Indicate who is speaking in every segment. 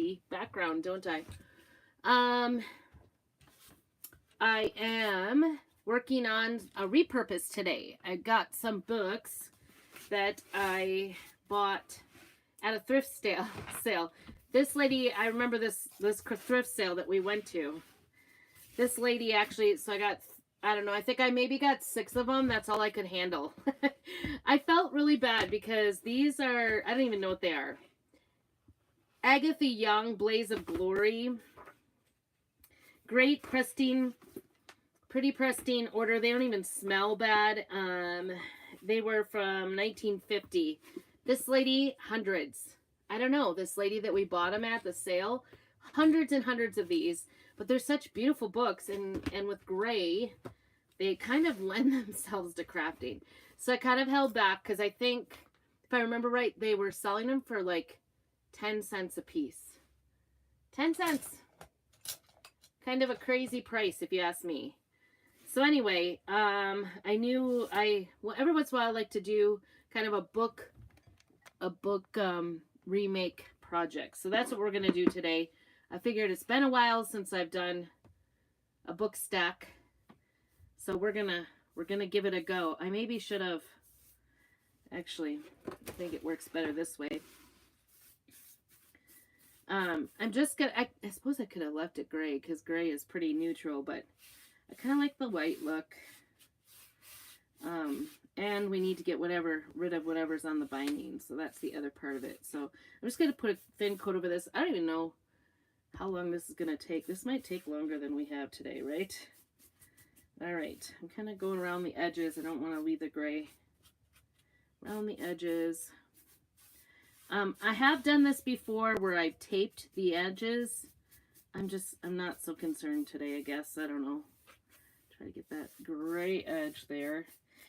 Speaker 1: pretty background, don't I? I am working on a repurpose today. I got some books that I bought at a thrift sale. This lady, I remember this thrift sale that we went to. This lady actually, so I got, I don't know, I think I maybe got 6 of them. That's all I could handle. I felt really bad because these are, I don't even know what they are. Agatha Young, Blaze of Glory. Great, pristine, pretty pristine order. They don't even smell bad. They were from 1950. This lady, hundreds. I don't know, this lady that we bought them at the sale, hundreds and hundreds of these. But they're such beautiful books, and with gray, they kind of lend themselves to crafting. So I kind of held back because I think, if I remember right, they were selling them for like 10 cents a piece. 10 cents. Kind of a crazy price if you ask me. So anyway, I knew well, every once in a while I like to do kind of a book remake project. So that's what we're going to do today. I figured it's been a while since I've done a book stack. So we're gonna give it a go. I maybe should have, actually, I think it works better this way. I'm just gonna, I suppose I could have left it gray because gray is pretty neutral, but I kind of like the white look. And we need to get rid of whatever's on the binding. So that's the other part of it. So I'm just going to put a thin coat over this. I don't even know how long this is going to take. This might take longer than we have today, right? All right. I'm kind of going around the edges. I don't want to leave the gray around the edges. I have done this before where I've taped the edges. I'm not so concerned today, I guess. I don't know. Try to get that gray edge there.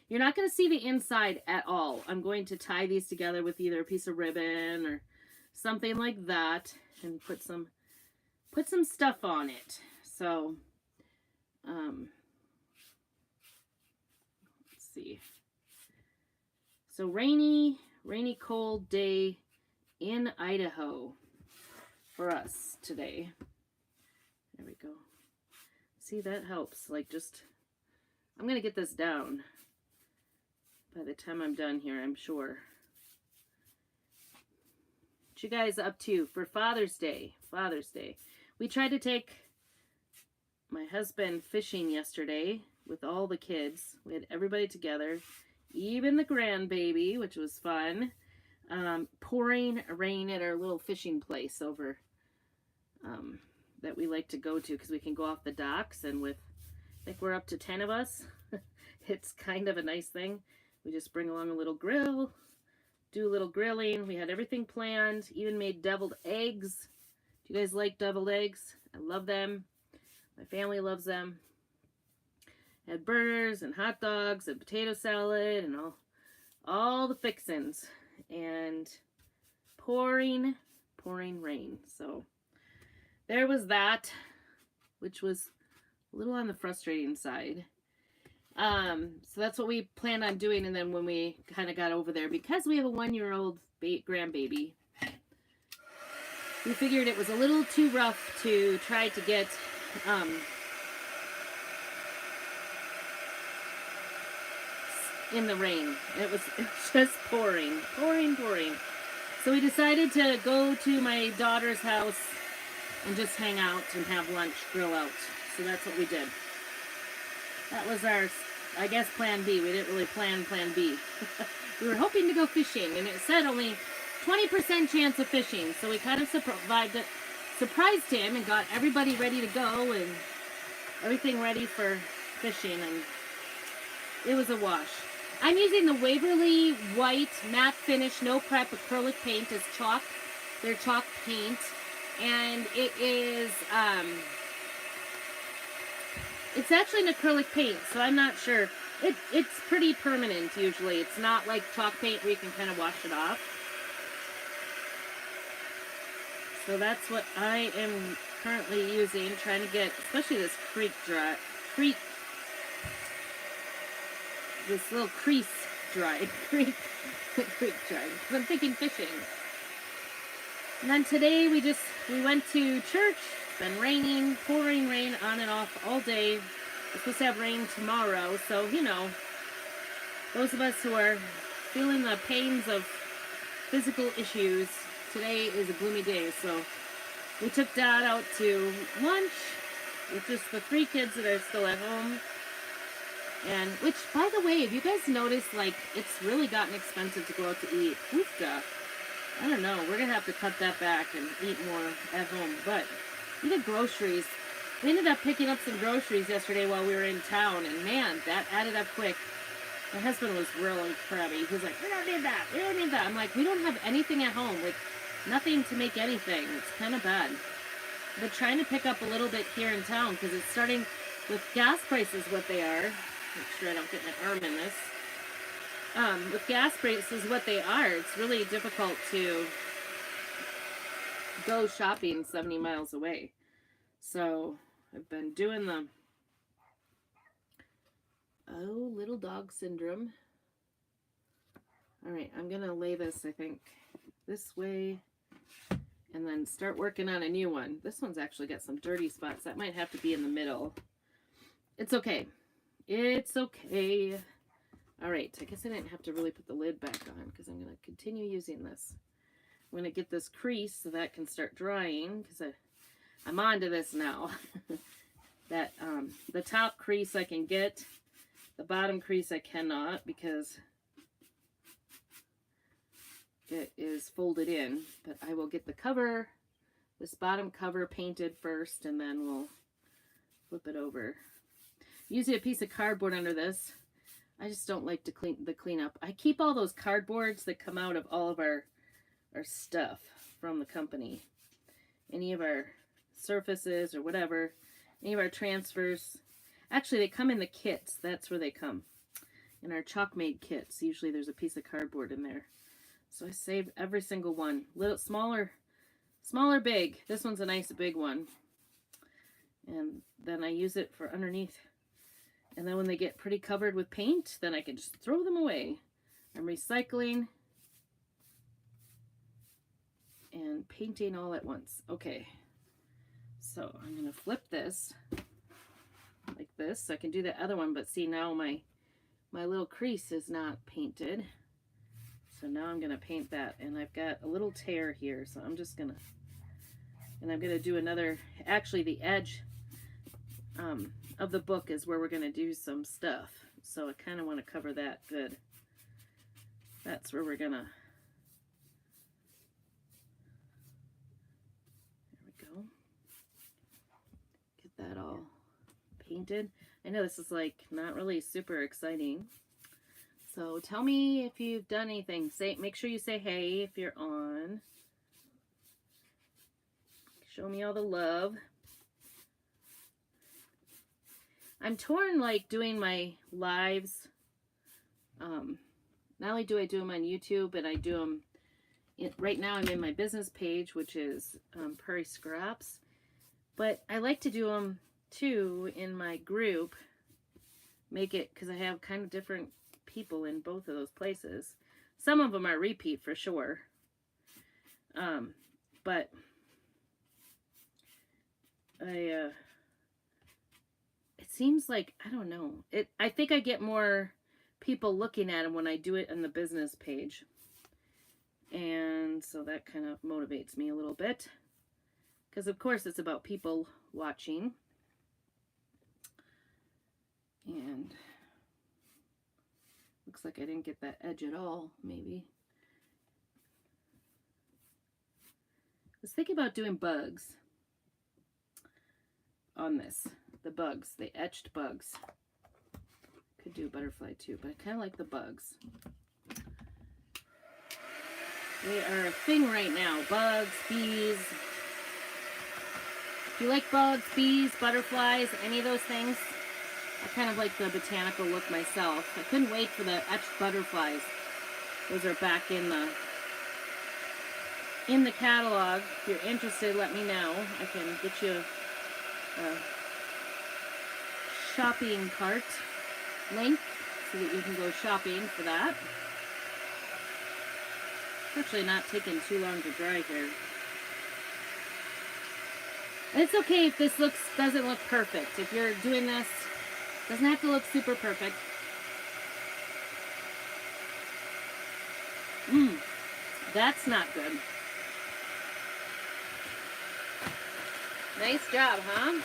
Speaker 1: You're not going to see the inside at all. I'm going to tie these together with either a piece of ribbon or something like that and put some stuff on it. So, let's see. So rainy, cold day in Idaho for us today. There we go. See, that helps. Like, just, I'm going to get this down by the time I'm done here, I'm sure. What you guys up to for Father's Day? Father's Day. We tried to take my husband fishing yesterday with all the kids. We had everybody together, even the grandbaby, which was fun. Pouring rain at our little fishing place over that we like to go to because we can go off the docks, and with, I think we're up to 10 of us. It's kind of a nice thing. We just bring along a little grill, do a little grilling. We had everything planned, even made deviled eggs. Do you guys like deviled eggs? I love them. My family loves them. Had burgers and hot dogs and potato salad and all the fixins. And pouring rain. So there was that, which was a little on the frustrating side. So that's what we planned on doing. And then when we kind of got over there, because we have a 1-year-old grandbaby, we figured it was a little too rough to try to get, in the rain. It was just pouring. So we decided to go to my daughter's house and just hang out and have lunch, grill out. So that's what we did. That was our, I guess, plan B. We didn't really plan B. We were hoping to go fishing, and it said only 20% chance of fishing. So we kind of surprised him and got everybody ready to go and everything ready for fishing, and it was a wash. I'm using the Waverly White Matte Finish No Prep Acrylic Paint as chalk. They're chalk paint. And it is, it's actually an acrylic paint, so I'm not sure. It's pretty permanent usually. It's not like chalk paint where you can kind of wash it off. So that's what I am currently using, trying to get, especially this this little crease dried. Creek dried. I'm thinking fishing. And then today we just We went to church. It's been raining, pouring rain on and off all day. We're supposed to have rain tomorrow, so, you know, those of us who are feeling the pains of physical issues, today is a gloomy day, so we took Dad out to lunch with just the 3 kids that are still at home. And, which, by the way, have you guys noticed, like, it's really gotten expensive to go out to eat? Hoofda. I don't know. We're going to have to cut that back and eat more at home. But, even groceries. We ended up picking up some groceries yesterday while we were in town. And, man, that added up quick. My husband was really crabby. He was like, we don't need that. We don't need that. I'm like, we don't have anything at home. Like, nothing to make anything. It's kind of bad. But trying to pick up a little bit here in town because it's starting with gas prices what they are. Make sure I don't get my arm in this. With gas prices what they are, it's really difficult to go shopping 70 miles away. So I've been doing the little dog syndrome. All right, I'm gonna lay this, I think, this way and then start working on a new one. This one's actually got some dirty spots. That might have to be in the middle. It's okay. It's okay. All right, I guess I didn't have to really put the lid back on because I'm going to continue using this. I'm going to get this crease so that can start drying because I'm on to this now. That the top crease I can get, the bottom crease I cannot because it is folded in. But I will get the cover, this bottom cover painted first, and then we'll flip it over. Usually a piece of cardboard under this. I just don't like to clean up. I keep all those cardboards that come out of all of our stuff from the company. Any of our surfaces or whatever. Any of our transfers. Actually, they come in the kits. That's where they come. In our chalk-made kits. Usually there's a piece of cardboard in there. So I saved every single one. Little smaller, big. This one's a nice big one. And then I use it for underneath. And then when they get pretty covered with paint, then I can just throw them away. I'm recycling and painting all at once. Okay, so I'm going to flip this like this so I can do the other one. But see, now my little crease is not painted. So now I'm going to paint that. And I've got a little tear here. So I'm just going to, and I'm going to do another, actually the edge of the book is where we're going to do some stuff. So I kind of want to cover that good. That's where we're going to, there we go. Get that all painted. I know this is like not really super exciting. So tell me if you've done anything. Make sure you say hey if you're on. Show me all the love. I'm torn, like, doing my lives. Not only do I do them on YouTube, but I do them, right now I'm in my business page, which is Prairie Scraps. But I like to do them, too, in my group. Make it, because I have kind of different people in both of those places. Some of them are repeat, for sure. But it seems like, I don't know. I think I get more people looking at them when I do it on the business page. And so that kind of motivates me a little bit. Because, of course, it's about people watching. And looks like I didn't get that edge at all, maybe. I was thinking about doing bugs on this. The bugs, the etched bugs. Could do a butterfly too, but I kind of like the bugs. They are a thing right now. Bugs, bees. If you like bugs, bees, butterflies, any of those things, I kind of like the botanical look myself. I couldn't wait for the etched butterflies. Those are back in the catalog. If you're interested, let me know. I can get you a shopping cart link so that you can go shopping for that. It's actually not taking too long to dry here. And it's okay if this doesn't look perfect. If you're doing this, it doesn't have to look super perfect. That's not good. Nice job, huh?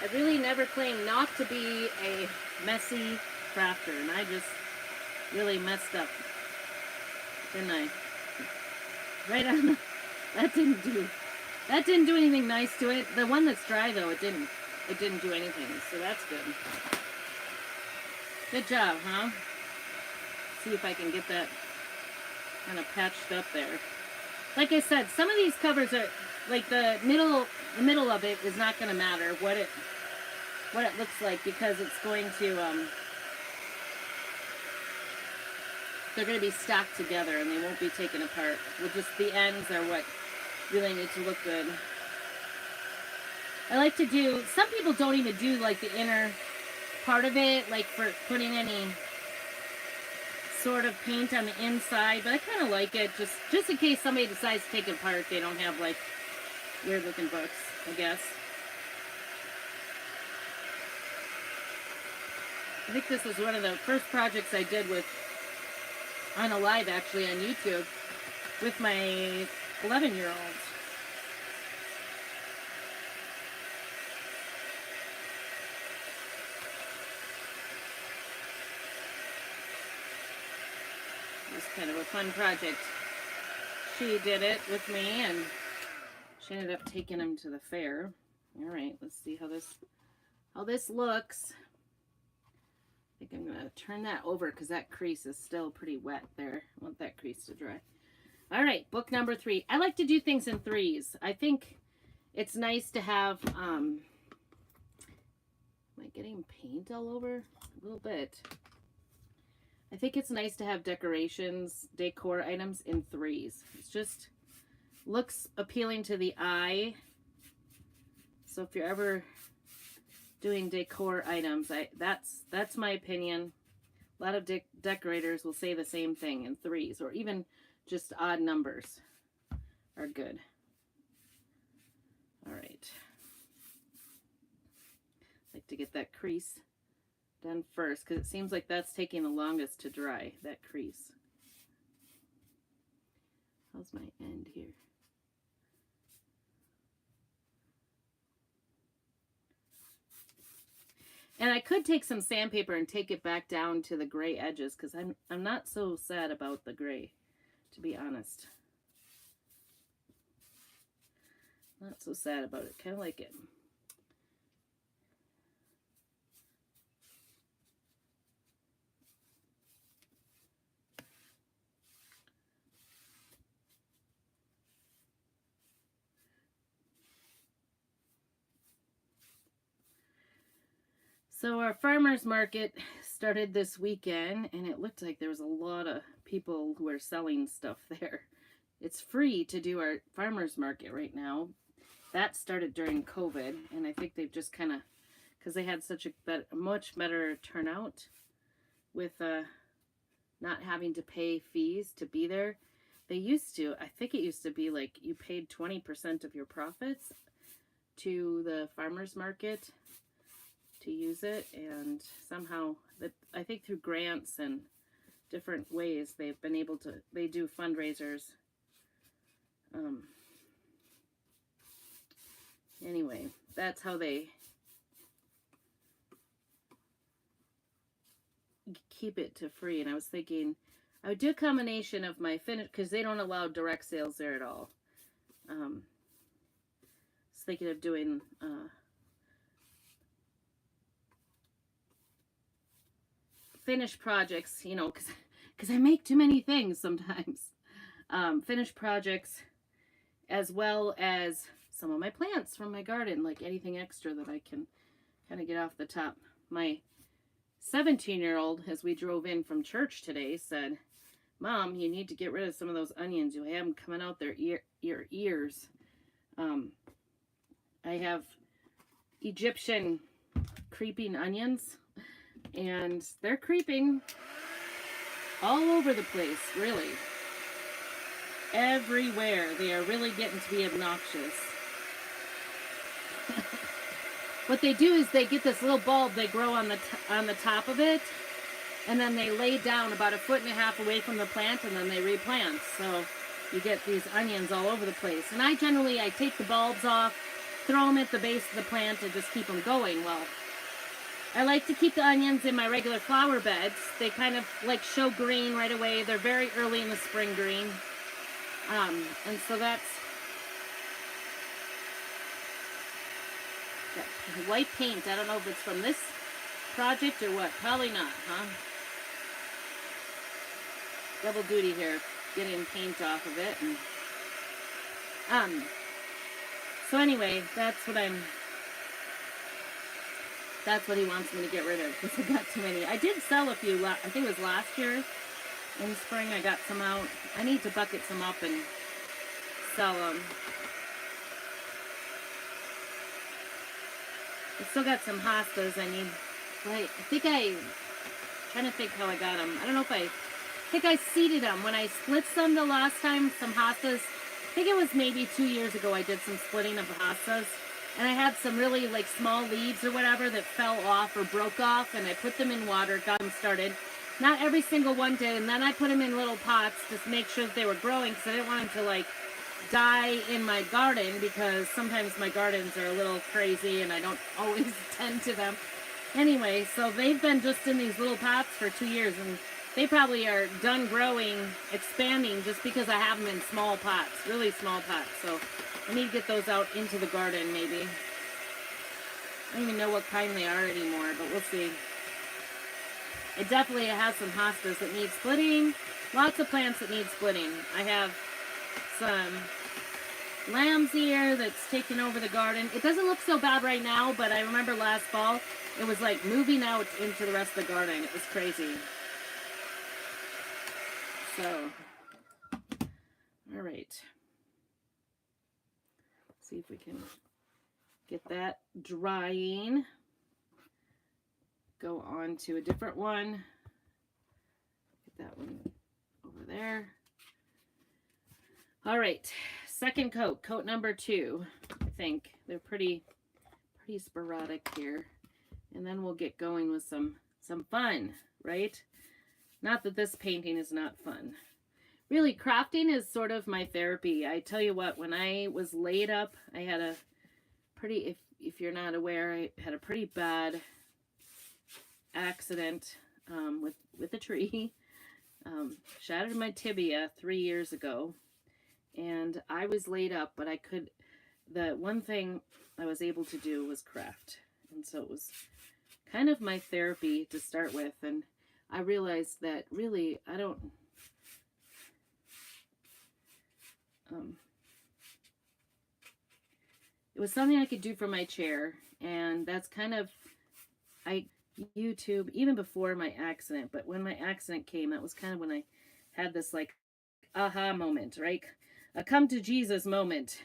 Speaker 1: I really never claimed not to be a messy crafter, and I just really messed up, didn't I? Right on the, that didn't do anything nice to it. The one that's dry though, it didn't do anything, so that's good. Good job, huh? See if I can get that kind of patched up there. Like I said, some of these covers are like the middle of it is not going to matter what it looks like, because it's going to they're going to be stacked together and they won't be taken apart. The ends are what really need to look good. I like to do, some people don't even do like the inner part of it, like for putting any sort of paint on the inside, but I kind of like it just in case somebody decides to take it apart, they don't have like weird looking books, I guess. I think this was one of the first projects I did on a live actually on YouTube with my 11-year-old. It was kind of a fun project. She did it with me and she ended up taking him to the fair. All right, let's see how this looks. I think I'm going to turn that over because that crease is still pretty wet there. I want that crease to dry. All right, book number 3. I like to do things in threes. I think it's nice to have, am I getting paint all over? A little bit. I think it's nice to have decor items in threes. It's just looks appealing to the eye. So if you're ever doing decor items, that's my opinion. A lot of decorators will say the same thing in threes, or even just odd numbers are good. All right. Like to get that crease done first because it seems like that's taking the longest to dry, that crease. How's my end here? And I could take some sandpaper and take it back down to the gray edges because I'm not so sad about the gray, to be honest. Not so sad about it. Kind of like it. So our farmer's market started this weekend, and it looked like there was a lot of people who are selling stuff there. It's free to do our farmer's market right now. That started during COVID, and I think they've just kind of, because they had such a much better turnout with not having to pay fees to be there. They used to, I think it used to be like you paid 20% of your profits to the farmer's market to use it, and somehow I think through grants and different ways they've been able to, they do fundraisers. Anyway, that's how they keep it to free. And I was thinking I would do a combination of my finish, because they don't allow direct sales there at all. I was thinking of doing finished projects, you know, because I make too many things sometimes. Finished projects, as well as some of my plants from my garden, like anything extra that I can kind of get off the top. My 17-year-old, as we drove in from church today, said, "Mom, you need to get rid of some of those onions. You have them coming out your ears." I have Egyptian creeping onions, and they're creeping all over the place, really. everywhere. They are really getting to be obnoxious. What they do is they get this little bulb, they grow on the top of it, and then they lay down about 1.5 feet away from the plant, and then they replant. So you get these onions all over the place. And I take the bulbs off, throw them at the base of the plant, and just keep them going. Well, I like to keep the onions in my regular flower beds. They kind of like show green right away. They're very early in the spring green. And so that's that white paint. I don't know if it's from this project or what. Probably not, huh? Double duty here, getting paint off of it. And, so anyway, that's what he wants me to get rid of, because I got too many. I did sell a few, I think it was last year in spring. I got some out. I need to bucket some up and sell them. I still got some hostas I need. Right, trying to think how I got them. I don't know if I think I seeded them. When I split some the last time, some hostas, I think it was maybe 2 years ago I did some splitting of the hostas. And I had some really like small leaves or whatever that fell off or broke off, and I put them in water, got them started. Not every single one did, and then I put them in little pots to make sure that they were growing, because I didn't want them to like die in my garden, because sometimes my gardens are a little crazy and I don't always tend to them. Anyway, so they've been just in these little pots for 2 years, and they probably are done growing, expanding, just because I have them in small pots, really small pots. So I need to get those out into the garden, maybe. I don't even know what kind they are anymore, but we'll see. It definitely has some hostas that need splitting. Lots of plants that need splitting. I have some lamb's ear that's taking over the garden. It doesn't look so bad right now, but I remember last fall, it was like moving out into the rest of the garden. It was crazy. So, all right. See if we can get that drying. Go on to a different one. Get that one over there. All right, second coat number 2. I think they're pretty sporadic here, and then we'll get going with some fun, right? Not that this painting is not fun. Really, crafting is sort of my therapy. I tell you what, when I was laid up, I had a pretty, if you're not aware, I had a pretty bad accident with a tree. Shattered my tibia 3 years ago, and I was laid up, but the one thing I was able to do was craft. And so it was kind of my therapy to start with, and I realized that really I don't, it was something I could do for my chair, and that's kind of, YouTube, even before my accident, but when my accident came, that was kind of when I had this like aha moment, right? A come to Jesus moment.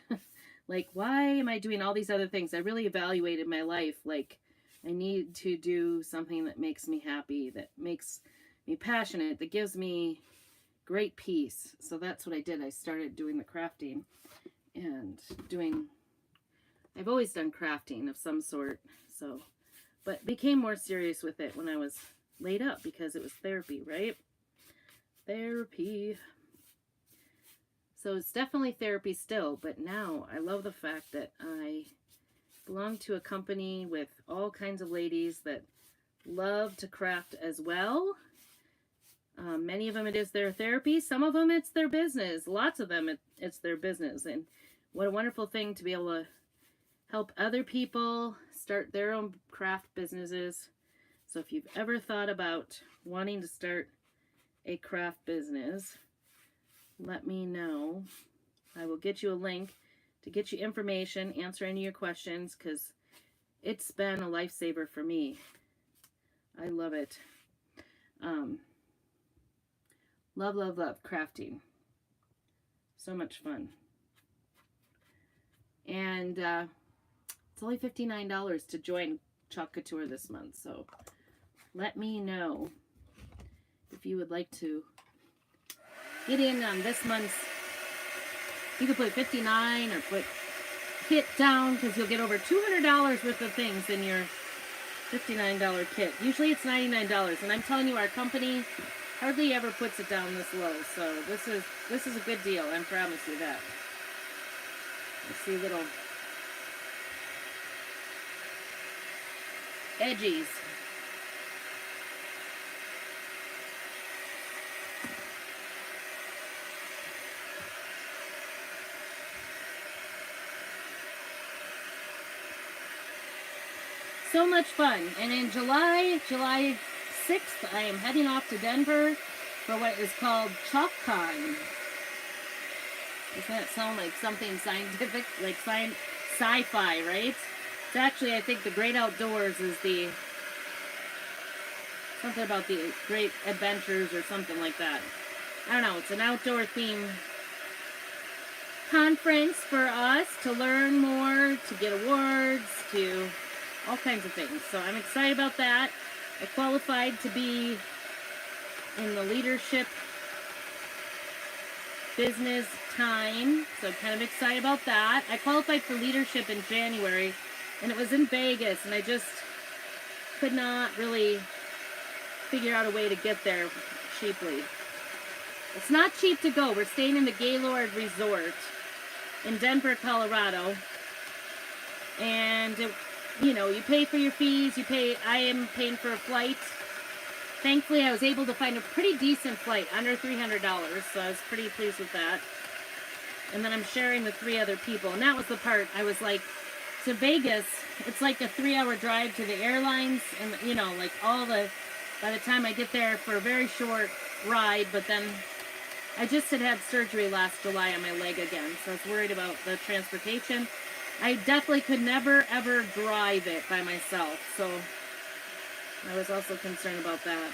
Speaker 1: Like, why am I doing all these other things? I really evaluated my life. Like, I need to do something that makes me happy, that makes me passionate, that gives me great peace. So that's what I did. I started doing the crafting and I've always done crafting of some sort, so, but became more serious with it when I was laid up, because it was therapy, right? Therapy. So it's definitely therapy still, but now I love the fact that I belong to a company with all kinds of ladies that love to craft as well. Many of them it is their therapy. Some of them it's their business. Lots of them it's their business. And what a wonderful thing to be able to help other people start their own craft businesses. So if you've ever thought about wanting to start a craft business, let me know. I will get you a link to get you information, answer any of your questions, because it's been a lifesaver for me. I love it. Love, love, love crafting. So much fun. And it's only $59 to join Chalk Couture this month. So let me know if you would like to get in on this month's You could put $59 or put kit down because you'll get over $200 worth of things in your $59 kit. Usually it's $99, and I'm telling you, our company hardly ever puts it down this low. So this is a good deal. I promise you that. Let's see little edgies. So much fun. And in July 6th, I am heading off to Denver for what is called ChalkCon. Doesn't that sound like something scientific, like sci-fi, right? It's actually, I think the Great Outdoors is the, something about the Great Adventures or something like that. I don't know, it's an outdoor theme conference for us to learn more, to get awards, to all kinds of things. So I'm excited about that. I qualified to be in the leadership business time, so I'm kind of excited about that. I qualified for leadership in January, and it was in Vegas, and I just could not really figure out a way to get there cheaply. It's not cheap to go. We're staying in the Gaylord Resort in Denver, Colorado, and you know, you pay for your fees, I am paying for a flight. Thankfully, I was able to find a pretty decent flight, under $300, so I was pretty pleased with that. And then I'm sharing with 3 other people, and that was the part I was like, to Vegas, it's like a 3-hour drive to the airlines, and you know, like by the time I get there for a very short ride, but then I just had surgery last July on my leg again, so I was worried about the transportation. I definitely could never, ever drive it by myself, so I was also concerned about that.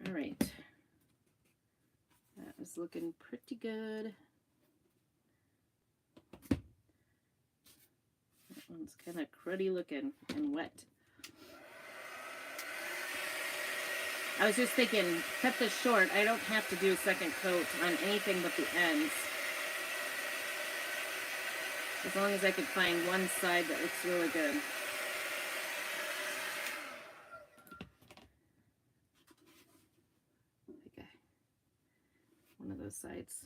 Speaker 1: All right. That is looking pretty good. That one's kind of cruddy looking and wet. I was just thinking, cut this short. I don't have to do a second coat on anything but the ends. As long as I could find one side that looks really good. Okay. One of those sides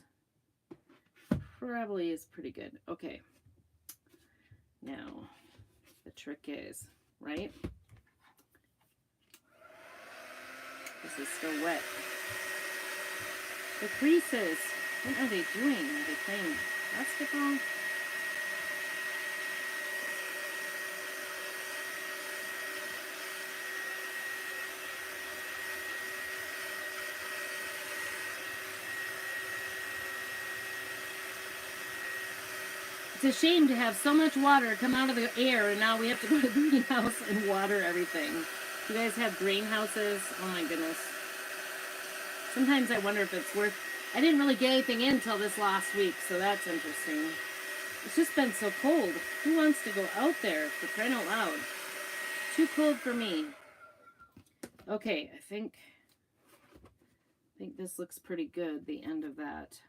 Speaker 1: probably is pretty good. Okay. Now, the trick is, right? This is still wet. The creases. What are they doing? Are they playing basketball? It's a shame to have so much water come out of the air, and now we have to go to the greenhouse and water everything. You guys have greenhouses? Oh my goodness. Sometimes I wonder if it's worth... I didn't really get anything in until this last week, so that's interesting. It's just been so cold. Who wants to go out there, for crying out loud? Too cold for me. Okay, I think this looks pretty good, the end of that.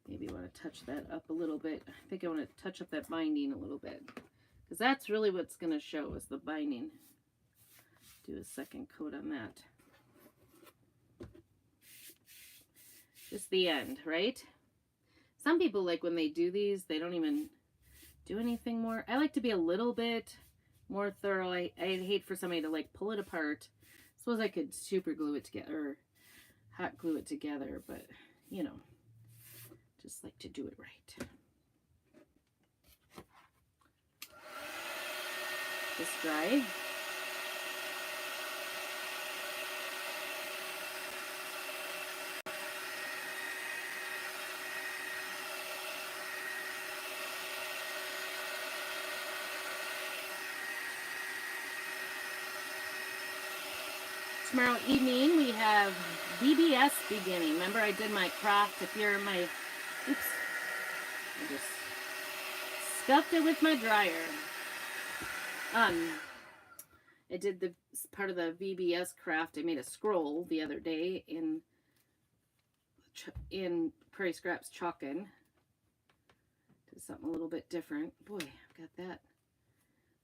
Speaker 1: Maybe I want to touch that up a little bit. I think I want to touch up that binding a little bit. Because that's really what's going to show is the binding. Do a second coat on that. Just the end, right? Some people, like when they do these, they don't even do anything more. I like to be a little bit more thorough. I'd hate for somebody to like pull it apart. Suppose I could super glue it together or hot glue it together, but you know, just like to do it right. This dry. Tomorrow evening we have BBS beginning. Remember I did my craft. If you're my, oops, I just Stuffed it with my dryer. I did the part of the VBS craft. I made a scroll the other day in Prairie Scraps Chalkin'. Did something a little bit different. Boy, I've got that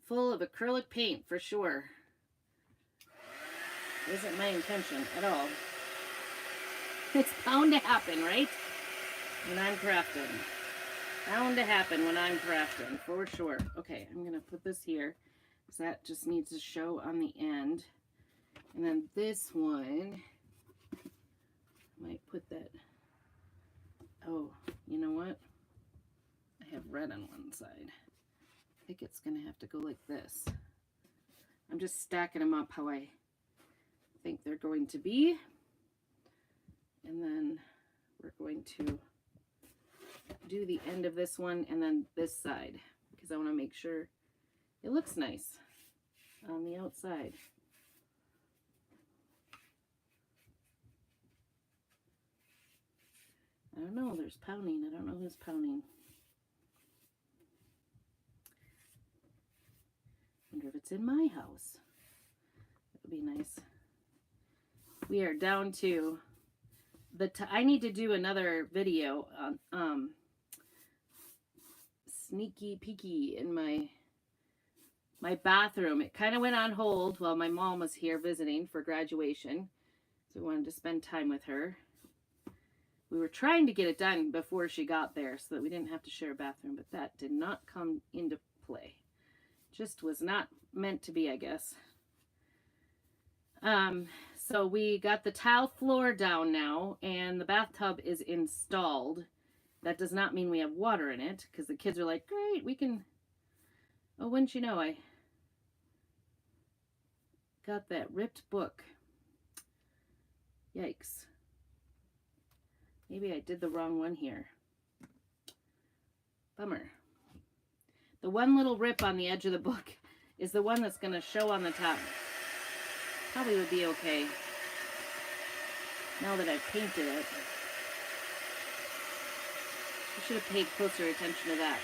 Speaker 1: full of acrylic paint for sure. Isn't my intention at all. It's bound to happen, right? When I'm crafting. Bound to happen when I'm crafting, for sure. Okay, I'm going to put this here, because that just needs to show on the end. And then this one, I might put that, oh, you know what? I have red on one side. I think it's going to have to go like this. I'm just stacking them up how I think they're going to be. And then we're going to do the end of this one and then this side, because I want to make sure it looks nice on the outside. I don't know, there's pounding. I don't know who's pounding. Wonder if it's in my house. That would be nice. We are down to I need to do another video on sneaky peeky in my bathroom. It kind of went on hold while my mom was here visiting for graduation, so we wanted to spend time with her. We were trying to get it done before she got there so that we didn't have to share a bathroom, but that did not come into play. Just was not meant to be, I guess. So we got the tile floor down now, and the bathtub is installed. That does not mean we have water in it, because the kids are like, great, we can... Oh, wouldn't you know, I got that ripped book. Yikes. Maybe I did the wrong one here. Bummer. The one little rip on the edge of the book is the one that's going to show on the top. Probably would be okay. Now that I've painted it. I should have paid closer attention to that.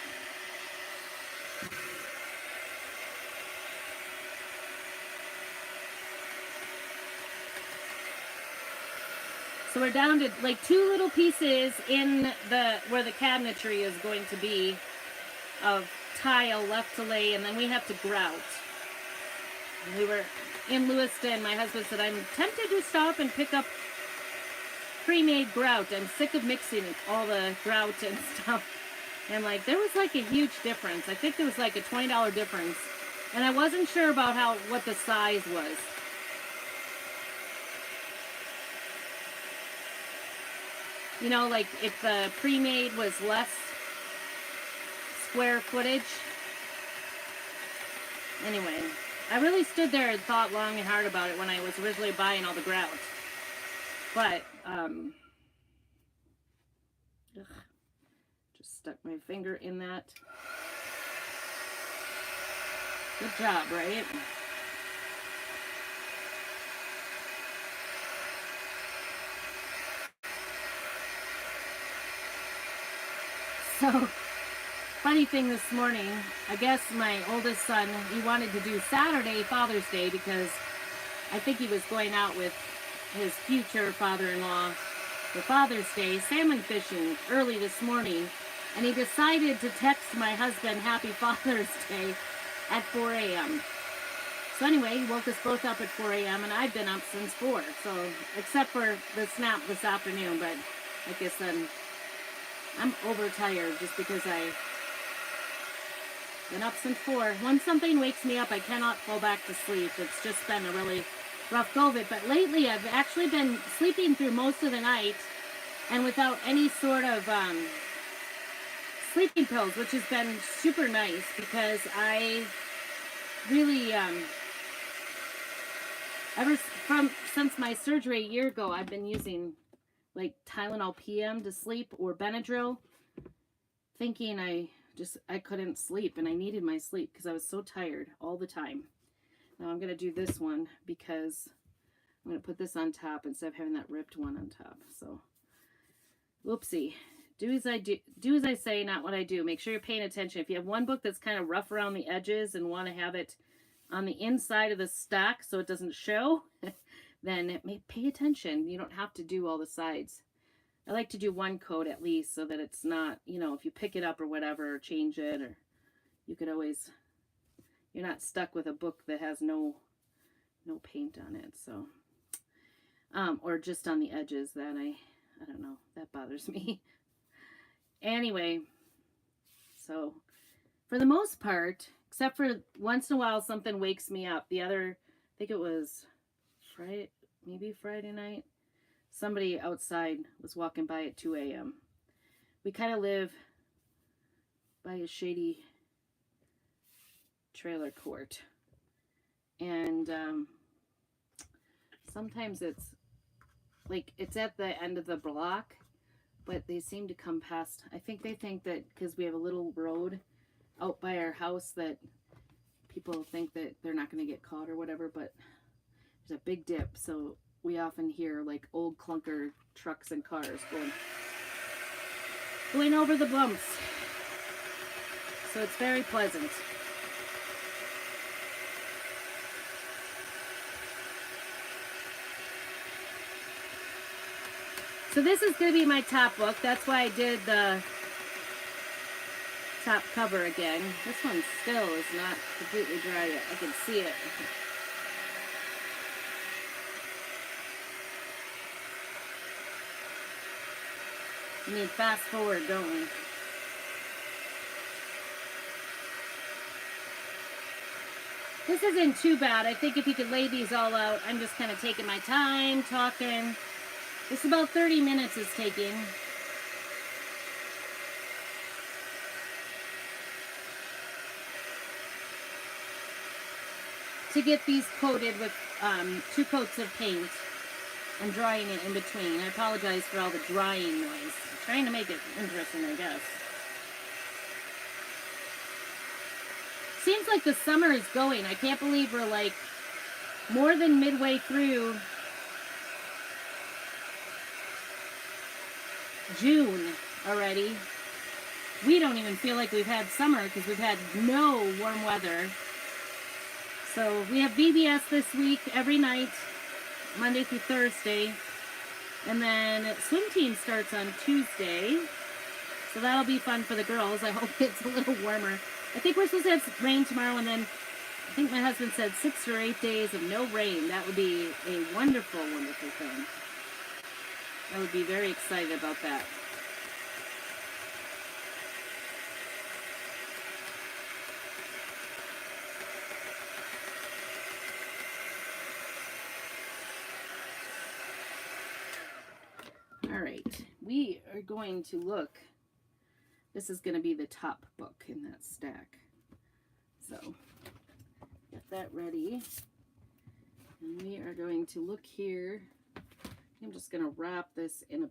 Speaker 1: So we're down to like 2 little pieces in where the cabinetry is going to be of tile left to lay, and then we have to grout. And we were in Lewiston. My husband said, I'm tempted to stop and pick up pre-made grout. I'm sick of mixing all the grout and stuff. And like, there was like a huge difference. I think there was like a $20 difference. And I wasn't sure about what the size was. You know, like if the pre-made was less square footage. Anyway, I really stood there and thought long and hard about it when I was originally buying all the grout. But, just stuck my finger in that. Good job, right? So, funny thing this morning, I guess my oldest son, he wanted to do Saturday, Father's Day, because I think he was going out with his future father-in-law for Father's Day, salmon fishing early this morning, and he decided to text my husband Happy Father's Day at 4 a.m. So anyway, he woke us both up at 4 a.m. and I've been up since 4, so except for the snap this afternoon, but I guess I'm overtired just because I've been up since 4. When something wakes me up, I cannot fall back to sleep. It's just been a really rough go of it. But lately, I've actually been sleeping through most of the night and without any sort of sleeping pills, which has been super nice because I really, since my surgery a year ago, I've been using like Tylenol PM to sleep or Benadryl, thinking I couldn't sleep and I needed my sleep because I was so tired all the time. Now I'm going to do this one because I'm going to put this on top instead of having that ripped one on top. So, whoopsie. Do as I do. Do as I say, not what I do. Make sure you're paying attention. If you have one book that's kind of rough around the edges and want to have it on the inside of the stack so it doesn't show, then pay attention. You don't have to do all the sides. I like to do one coat at least so that it's not, if you pick it up or whatever, or change it, or you could always, you're not stuck with a book that has no paint on it. So, or just on the edges, that I don't know, that bothers me. Anyway, so for the most part, except for once in a while something wakes me up. I think it was maybe Friday night, somebody outside was walking by at 2 a.m. We kind of live by a shady trailer court. And sometimes it's like it's at the end of the block, but they seem to come past. I think they think that because we have a little road out by our house that people think that they're not going to get caught or whatever, but there's a big dip, so we often hear like old clunker trucks and cars going over the bumps. So it's very pleasant. So this is going to be my top book. That's why I did the top cover again. This one still is not completely dry yet. I can see it. We need fast forward, don't we? This isn't too bad. I think if you could lay these all out, I'm just kind of taking my time, talking. This is about 30 minutes it's taking. To get these coated with 2 coats of paint and drying it in between. I apologize for all the drying noise. I'm trying to make it interesting, I guess. Seems like the summer is going. I can't believe we're like more than midway through June already. We don't even feel like we've had summer because we've had no warm weather. So we have VBS this week every night, Monday through Thursday. And then swim team starts on Tuesday. So that'll be fun for the girls. I hope it's a little warmer. I think we're supposed to have rain tomorrow, and then I think my husband said 6 or 8 days of no rain. That would be a wonderful, wonderful thing. I would be very excited about that. All right, we are going to look. This is going to be the top book in that stack. So, get that ready. And we are going to look here. I'm just going to wrap this in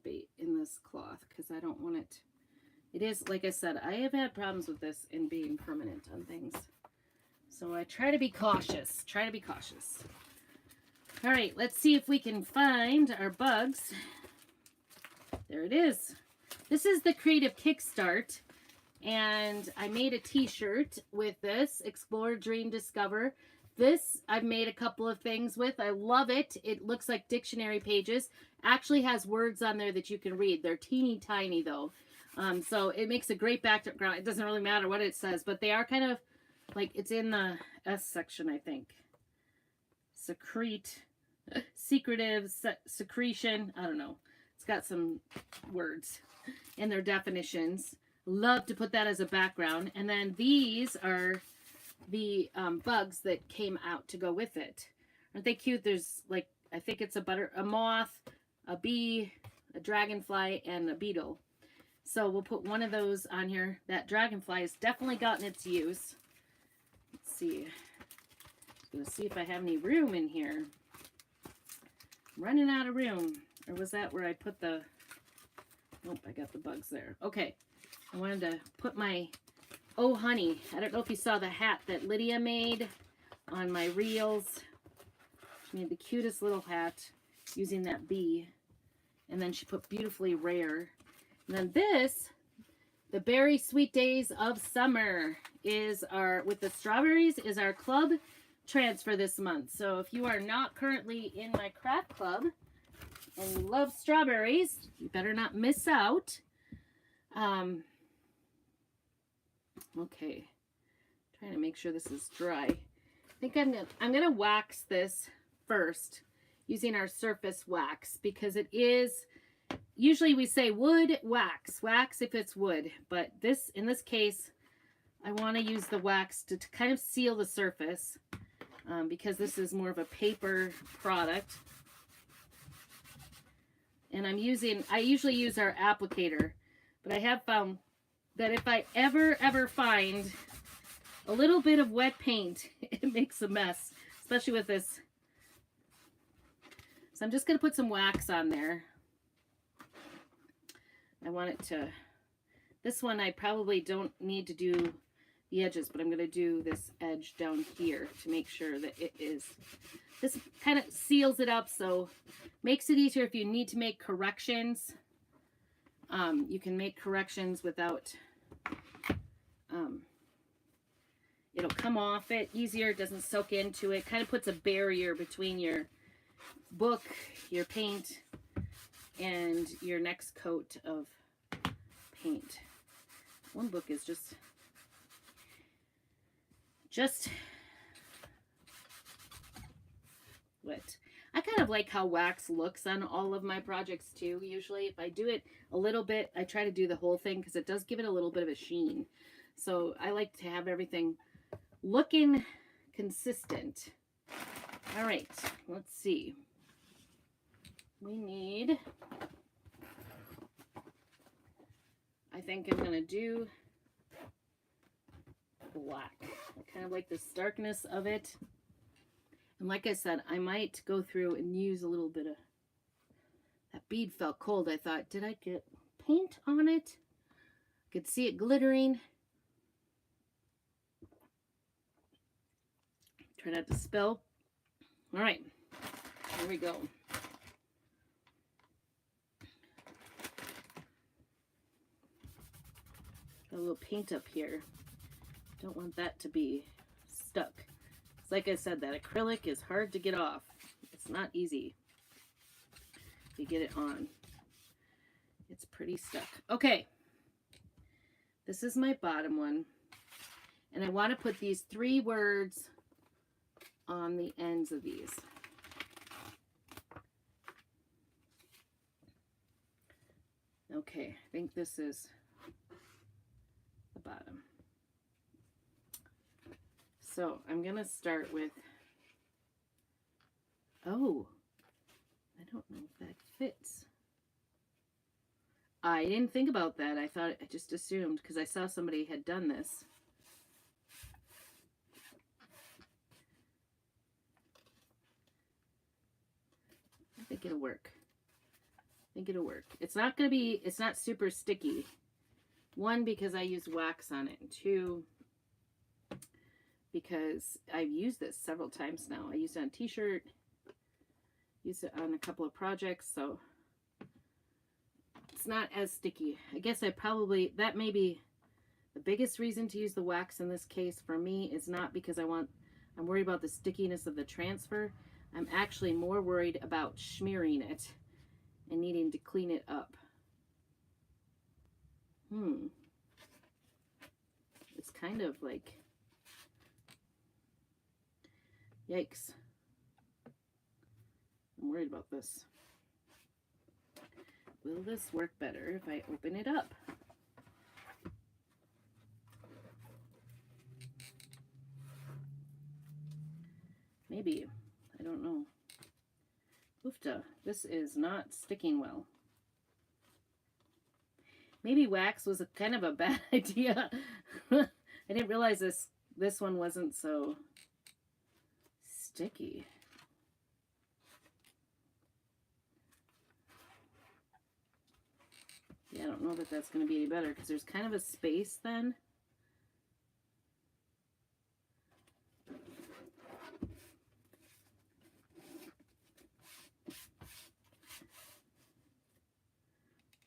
Speaker 1: this cloth because I don't want it. It is, like I said, I have had problems with this in being permanent on things. So I try to be cautious. All right, let's see if we can find our bugs. There it is. This is the Creative Kickstart, and I made a t-shirt with this, Explore, Dream, Discover. This I've made a couple of things with. I love it. It looks like dictionary pages. Actually has words on there that you can read. They're teeny tiny though. So it makes a great background. It doesn't really matter what it says, but they are kind of like, it's in the S section, I think. Secretive, secretion, I don't know. It's got some words and their definitions. Love to put that as a background. And then these are the bugs that came out to go with it. Aren't they cute? There's like, I think it's a moth, a bee, a dragonfly, and a beetle. So we'll put one of those on here. That dragonfly has definitely gotten its use. Let's see. I'm going to see if I have any room in here. I'm running out of room. Or was that where I put the... Nope, I got the bugs there. Okay. I wanted to put my... Oh, honey. I don't know if you saw the hat that Lydia made on my reels. She made the cutest little hat using that bee. And then she put beautifully rare. And then this, the Berry Sweet Days of Summer, is our, with the strawberries, is our club transfer this month. So if you are not currently in my craft club and you love strawberries, you better not miss out. Okay, trying to make sure this is dry. I think I'm gonna wax this first using our surface wax, because it is, usually we say wood, wax if it's wood, but this, in this case, I want to use the wax to kind of seal the surface, because this is more of a paper product. And I usually use our applicator, but I have found that if I ever find a little bit of wet paint, it makes a mess, especially with this. So I'm just going to put some wax on there. I want it to, this one I probably don't need to do the edges, but I'm going to do this edge down here to make sure that it is, this kind of seals it up, so makes it easier if you need to make corrections. You can make corrections without, it'll come off it easier, it doesn't soak into it, kind of puts a barrier between your book, your paint, and your next coat of paint. One book is just wet. I kind of like how wax looks on all of my projects too. Usually if I do it a little bit, I try to do the whole thing because it does give it a little bit of a sheen. So I like to have everything looking consistent. All right, let's see. We need, I think I'm going to do black. I kind of like the starkness of it. And like I said, I might go through and use a little bit of, that bead felt cold. I thought, did I get paint on it? I could see it glittering. Try not to spill. All right, here we go. Got a little paint up here. Don't want that to be stuck. It's like I said, that acrylic is hard to get off. It's not easy. If you get it on, it's pretty stuck. Okay, this is my bottom one. And I want to put these 3 words on the ends of these. Okay, I think this is the bottom. So I'm going to start with, oh, I don't know if that fits. I didn't think about that. I thought, I just assumed, because I saw somebody had done this. I think it'll work. I think it'll work. It's not going to be, it's not super sticky. 1, because I use wax on it. And 2, because I've used this several times now. I used it on a t-shirt, used it on a couple of projects, so it's not as sticky. I guess I probably, that may be the biggest reason to use the wax in this case for me, is not because I'm worried about the stickiness of the transfer. I'm actually more worried about smearing it and needing to clean it up. It's kind of like, yikes. I'm worried about this. Will this work better if I open it up? Maybe. I don't know. Oofta. This is not sticking well. Maybe wax was kind of a bad idea. I didn't realize this one wasn't so sticky. Yeah, I don't know that that's going to be any better because there's kind of a space then.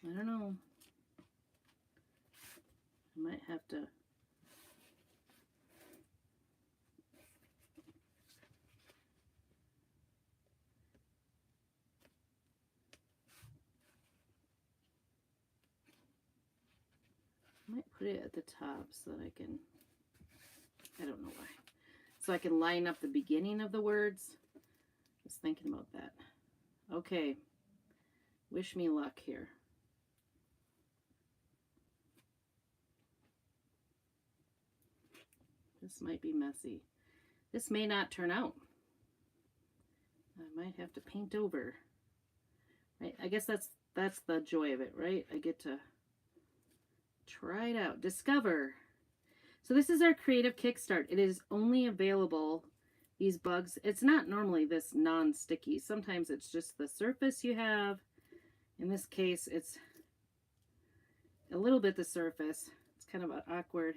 Speaker 1: I don't know. put it at the top so that I can, I don't know why. So I can line up the beginning of the words. Just thinking about that. Okay. Wish me luck here. This might be messy. This may not turn out. I might have to paint over. Right? I guess that's the joy of it, right? I get to try it out. Discover. So this is our creative kickstart. It is only available, these bugs. It's not normally this non-sticky. Sometimes it's just the surface you have. In this case, it's a little bit the surface. It's kind of an awkward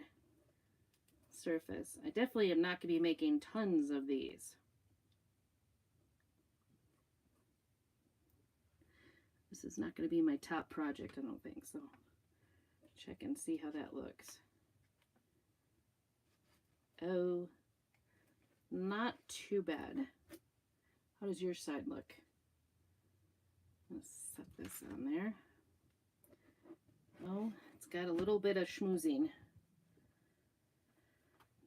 Speaker 1: surface. I definitely am not going to be making tons of these. This is not going to be my top project, I don't think. So check and see how that looks. Oh, not too bad. How does your side look? Let's set this on there. Oh, it's got a little bit of schmoozing.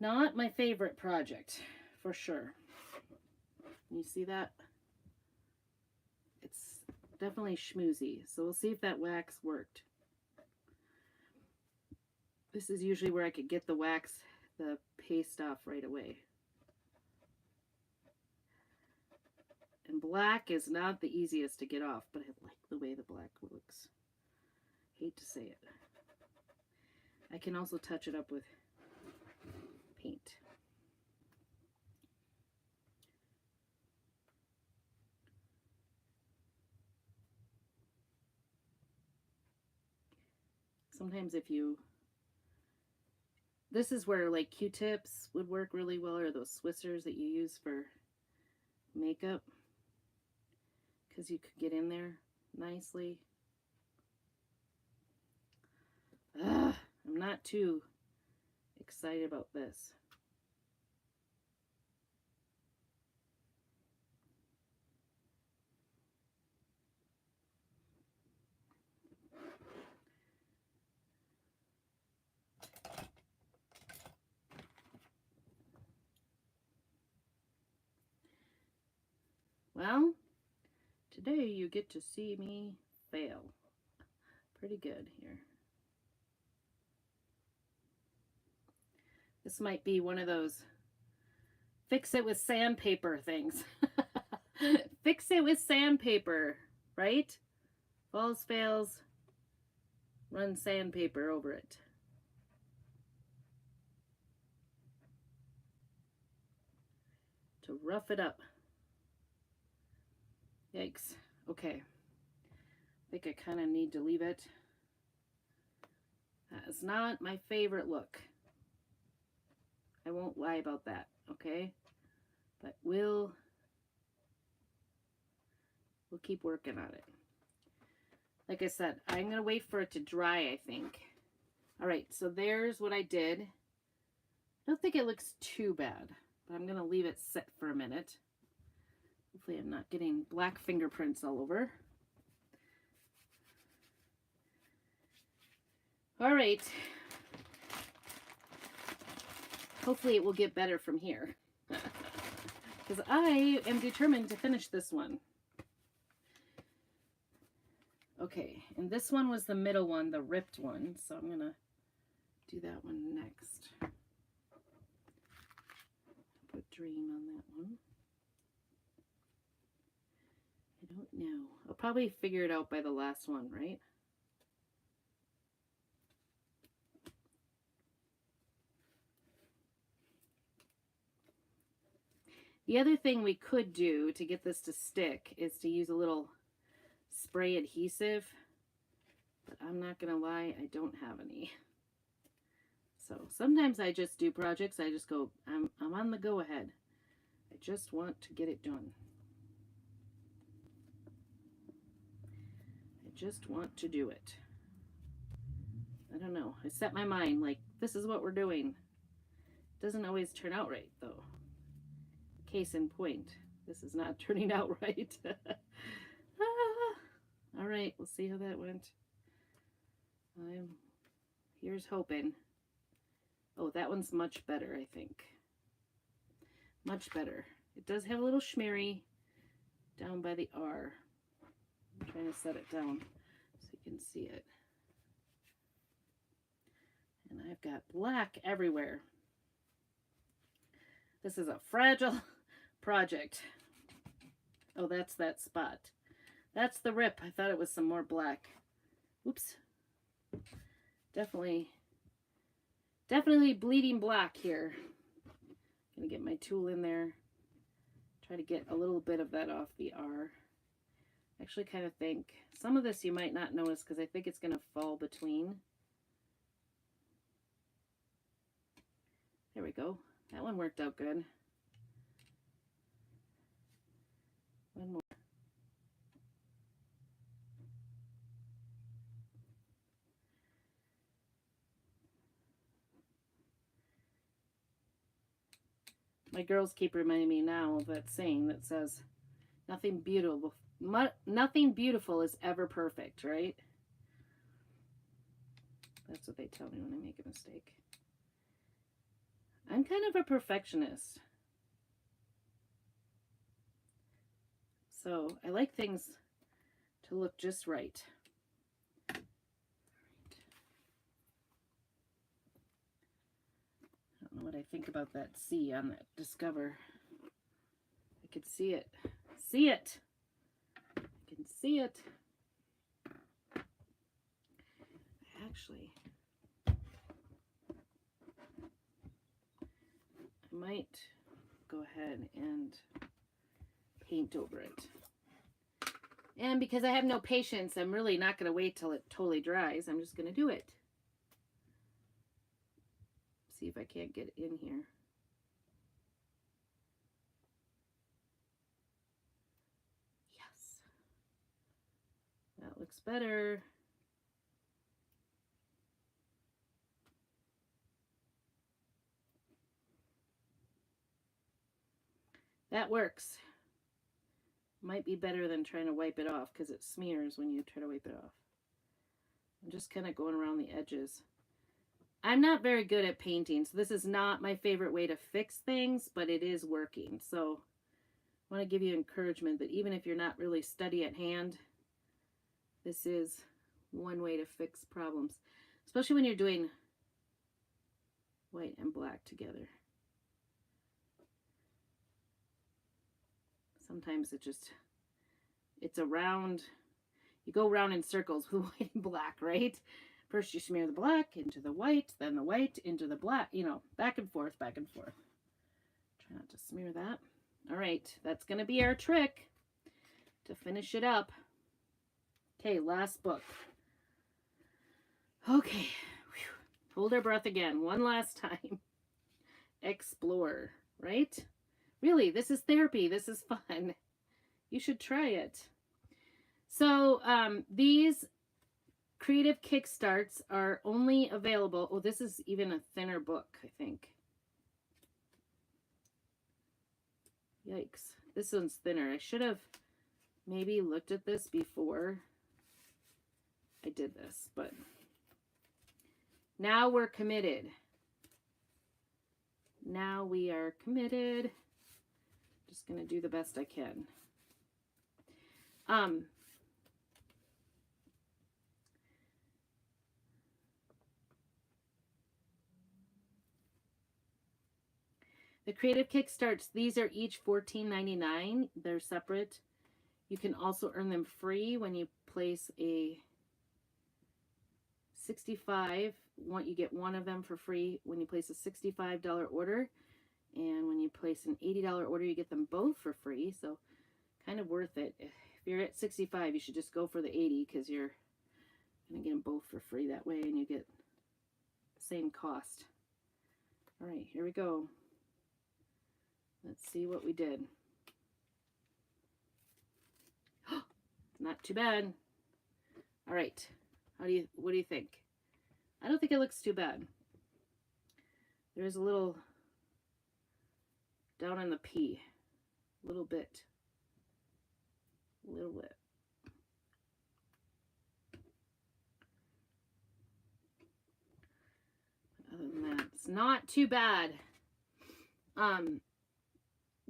Speaker 1: Not my favorite project, for sure. You see that? It's definitely schmoozy. So we'll see if that wax worked. This is usually where I could get the wax, the paste off right away. And black is not the easiest to get off, but I like the way the black looks. Hate to say it. I can also touch it up with paint. Sometimes if you, this is where like Q-tips would work really well, or those Swissers that you use for makeup, because you could get in there nicely. I'm not too excited about this. Well, today you get to see me fail. Pretty good here. This might be one of those fix it with sandpaper things. Fix it with sandpaper, right? Falls, fails, run sandpaper over it. To rough it up. Yikes. Okay. I think I kind of need to leave it. That is not my favorite look. I won't lie about that, okay? But we'll keep working on it. Like I said, I'm going to wait for it to dry, I think. All right, so there's what I did. I don't think it looks too bad, but I'm going to leave it set for a minute. Hopefully I'm not getting black fingerprints all over. All right. Hopefully it will get better from here. Because I am determined to finish this one. Okay, and this one was the middle one, the ripped one. So I'm going to do that one next. Put dream on that one. I don't know. I'll probably figure it out by the last one, right? The other thing we could do to get this to stick is to use a little spray adhesive, but I'm not gonna lie, I don't have any. So sometimes I just do projects, I just go, I'm on the go ahead. I just want to get it done. I just want to do it. I don't know, I set my mind like, this is what we're doing. It doesn't always turn out right though. Case in point, this is not turning out right. All right, we'll see how that went. I'm here's hoping. Oh, that one's much better, I think. Much better. It does have a little shimmery down by the R. I'm trying to set it down so you can see it. And I've got black everywhere. This is a fragile project. Oh, that's that spot. That's the rip. I thought it was some more black. Oops. Definitely bleeding black here. Gonna get my tool in there. Try to get a little bit of that off the R. I actually kind of think some of this you might not notice because I think it's gonna fall between. There we go. That one worked out good. One more. My girls keep reminding me now of that saying that says, nothing beautiful is ever perfect, right? That's what they tell me when I make a mistake. I'm kind of a perfectionist. So I like things to look just right. I don't know what I think about that C on that Discover. I could see it. See it! I can see it. Actually, I might go ahead and paint over it. And because I have no patience, I'm really not going to wait till it totally dries. I'm just going to do it. See if I can't get in here. Yes. That looks better. That works. Might be better than trying to wipe it off because it smears when you try to wipe it off. I'm just kind of going around the edges. I'm not very good at painting, so this is not my favorite way to fix things, but it is working. So I want to give you encouragement that even if you're not really steady at hand, this is one way to fix problems, especially when you're doing white and black together. Sometimes it's around, you go around in circles with white and black, right? First you smear the black into the white, then the white into the black, you know, back and forth, back and forth. Try not to smear that. All right, that's going to be our trick to finish it up. Okay, last book. Okay, whew. Hold our breath again, one last time. Explore, right? Really, this is therapy. This is fun. You should try it. So these creative kickstarts are only available. Oh, this is even a thinner book, I think. Yikes. This one's thinner. I should have maybe looked at this before I did this, but now we're committed. Now we are committed. Just going to do the best I can. The creative kickstarts, these are each $14.99. They're separate. You can also earn them free when you place a 65. You get one of them for free when you place a $65 order. And when you place an $80 order, you get them both for free. So kind of worth it. If you're at 65, you should just go for the 80 because you're going to get them both for free that way and you get the same cost. All right, here we go. Let's see what we did. Not too bad. All right. What do you think? I don't think it looks too bad. There's a little down on the P. A little bit. A little bit. other than that, it's not too bad.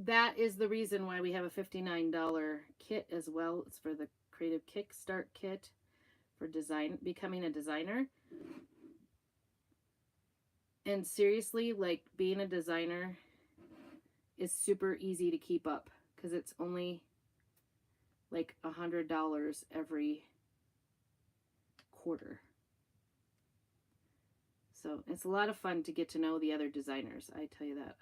Speaker 1: That is the reason why we have a $59 kit as well. It's for the Creative Kickstart kit for becoming a designer. And seriously, like, being a designer is super easy to keep up because it's only like $100 every quarter. So it's a lot of fun to get to know the other designers. I tell you that.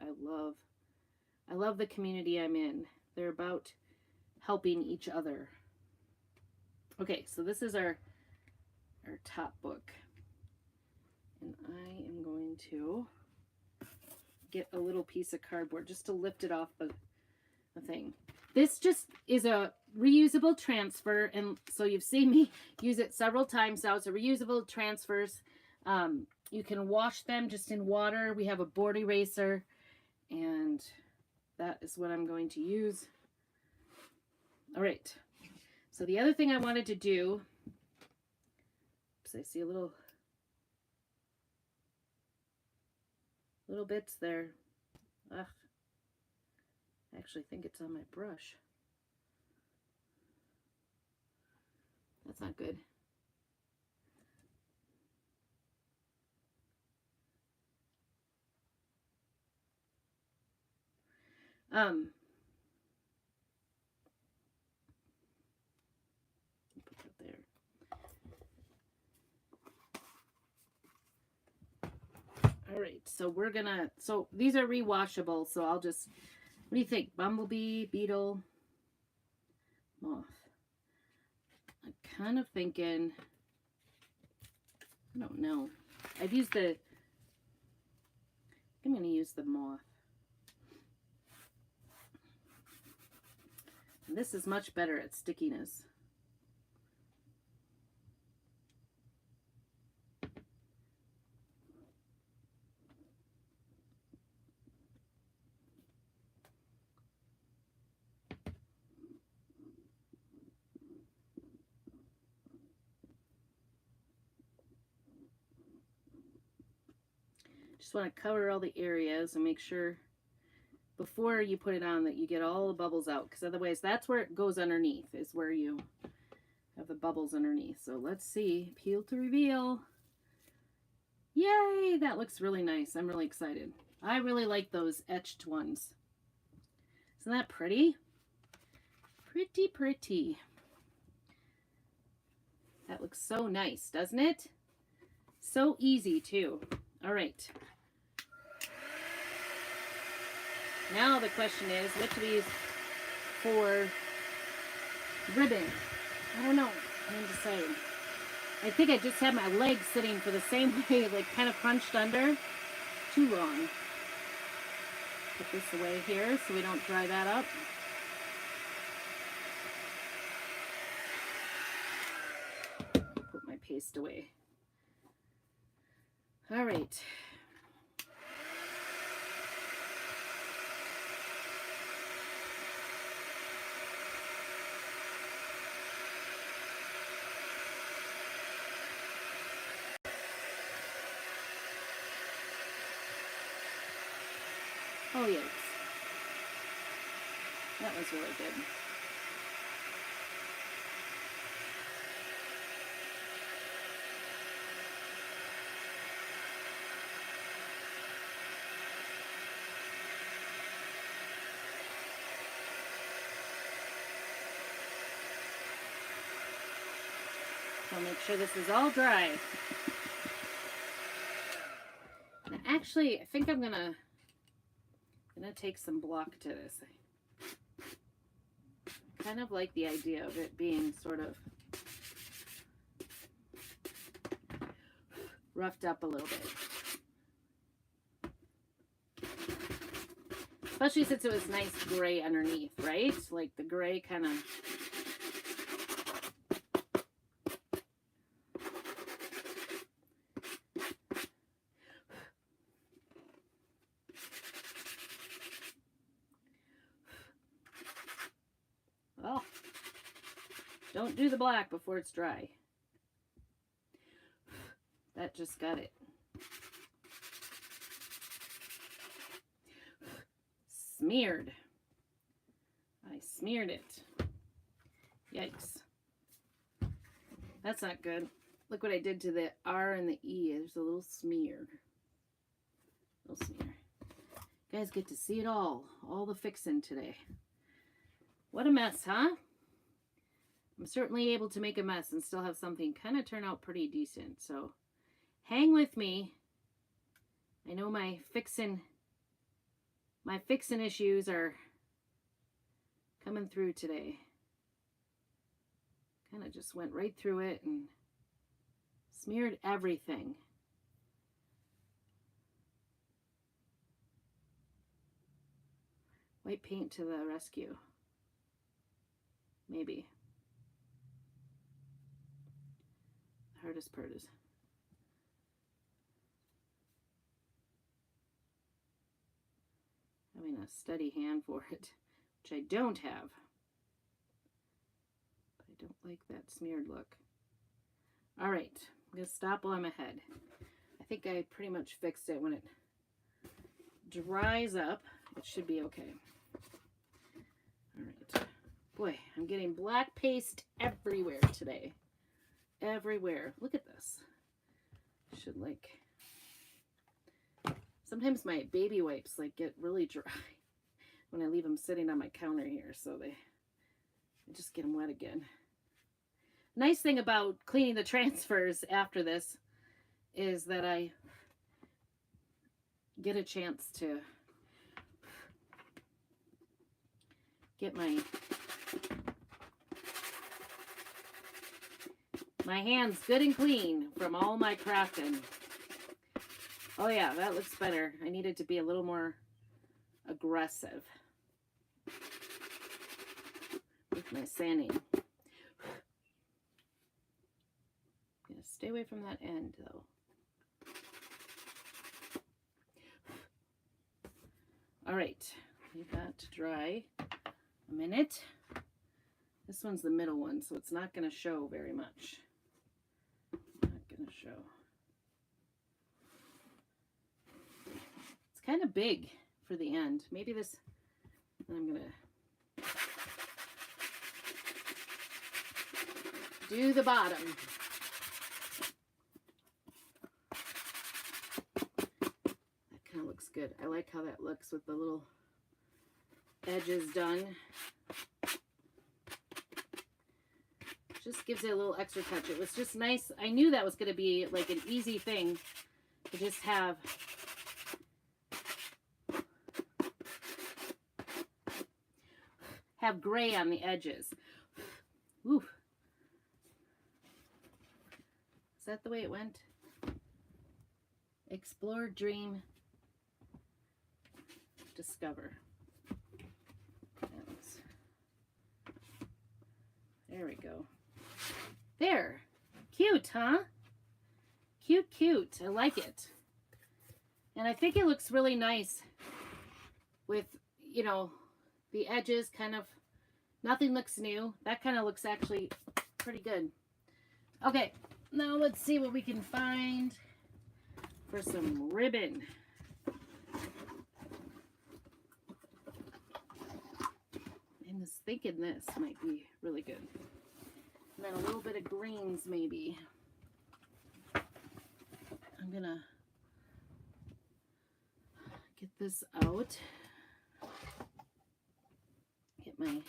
Speaker 1: I love the community I'm in. They're about helping each other. Okay, so this is our top book. And I am going to get a little piece of cardboard just to lift it off the thing. This just is a reusable transfer, and so you've seen me use it several times now. It's a reusable transfers. You can wash them just in water. We have a board eraser, and that is what I'm going to use. All right. So the other thing I wanted to do, oops, I see a little bits there. Ugh. I actually think it's on my brush. That's not good. Put that there. All right, so we're gonna, so these are rewashable, so I'll just, what do you think? Bumblebee, beetle, moth. I'm kind of thinking, I don't know. I'm gonna use the moth. And this is much better at stickiness. Just want to cover all the areas and make sure before you put it on that you get all the bubbles out, because otherwise that's where it goes underneath, is where you have the bubbles underneath. So let's see. Peel to reveal. Yay! That looks really nice. I'm really excited. I really like those etched ones. Isn't that pretty? Pretty, pretty. That looks so nice, doesn't it? So easy, too. All right. Now the question is, which of these for ribbon? I don't know. I'm undecided. I think I just had my legs sitting for the same way, like kind of crunched under. Too long. Put this away here so we don't dry that up. Put my paste away. All right. Oh, yes. That was really good. I'll make sure this is all dry. And actually, I think I'm gonna take some block to this. I kind of like the idea of it being sort of roughed up a little bit. Especially since it was nice gray underneath, right? Like the gray kind of... Oh, don't do the black before it's dry. That just got it. smeared. I smeared it. Yikes. That's not good. Look what I did to the R and the E. There's a little smear. Little smear. You guys get to see it all the fixing today. What a mess, huh? I'm certainly able to make a mess and still have something kind of turn out pretty decent. So hang with me. I know my fixing issues are coming through today. Kind of just went right through it and smeared everything. White paint to the rescue. Maybe. The hardest part is having a steady hand for it, which I don't have. But I don't like that smeared look. All right, I'm going to stop while I'm ahead. I think I pretty much fixed it. When it dries up, it should be okay. All right. Boy, I'm getting black paste everywhere today. Everywhere. Look at this. Should like... Sometimes my baby wipes like get really dry when I leave them sitting on my counter here, so I just get them wet again. Nice thing about cleaning the transfers after this is that I get a chance to get my hands good and clean from all my crafting. Oh yeah, that looks better. I needed to be a little more aggressive with my sanding. I'm gonna stay away from that end though. All right, leave that to dry a minute. This one's the middle one, so it's not gonna show very much. Not gonna show. It's kind of big for the end. Maybe this, I'm gonna do the bottom. That kind of looks good. I like how that looks with the little edges done. Just gives it a little extra touch. It was just nice. I knew that was going to be like an easy thing to just have gray on the edges. Ooh. Is that the way it went? Explore, dream, discover. There we go. There. Cute, huh? Cute, cute. I like it. And I think it looks really nice with, you know, the edges kind of, nothing looks new. That kind of looks actually pretty good. Okay, now let's see what we can find for some ribbon. I was thinking this might be really good. And then a little bit of greens maybe. I'm gonna get this out. Get my